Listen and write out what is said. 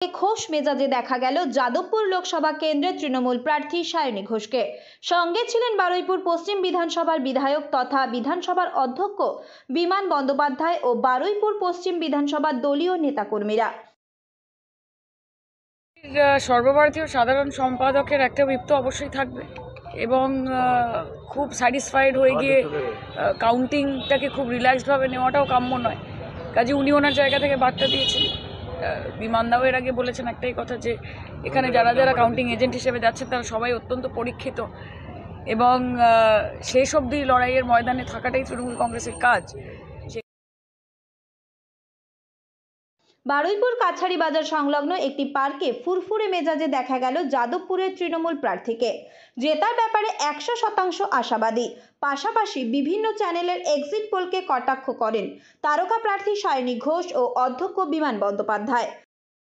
খোশ মেজাজে দেখা গেল যাদবপুর লোকসভা কেন্দ্রের তৃণমূল প্রার্থী সায়নী ঘোষকে। সঙ্গে ছিলেন বারুইপুর পশ্চিম বিধানসভার বিধায়ক তথা বিধানসভার অধ্যক্ষ বিমান বন্দ্যোপাধ্যায় ও বারুইপুর পশ্চিম বিধানসভার দলীয় নেতাকর্মীরা। সর্বভারতীয় সাধারণ সম্পাদকের একটা হুইপ তো অবশ্যই থাকবে এবং খুব স্যাটিসফাইড হয়ে গিয়ে কাউন্টিংটাকে খুব রিল্যাক্সডভাবে নেওয়াটাও কাম্য নয়। কাজে উনি ওনার জায়গা থেকে বার্তা দিয়েছেন। বিমানদাও এর আগে বলেছেন একটাই কথা, যে এখানে যারা যারা কাউন্টিং এজেন্ট হিসেবে যাচ্ছেন তারা সবাই অত্যন্ত পরীক্ষিত এবং শেষ অবধি লড়াইয়ের ময়দানে থাকাটাই তৃণমূল কংগ্রেসের কাজ। বারুইপুর কাছারি বাজার সংলগ্ন একটি পার্কে ফুরফুরে মেজাজে দেখা গেল যাদবপুরের তৃণমূল প্রার্থীকে। জেতার ব্যাপারে 100% আশাবাদী। পাশাপাশি বিভিন্ন চ্যানেলের এক্সিট পোলকে কটাক্ষ করেন তারকা প্রার্থী সায়নী ঘোষ ও অধ্যক্ষ বিমান বন্দ্যোপাধ্যায়।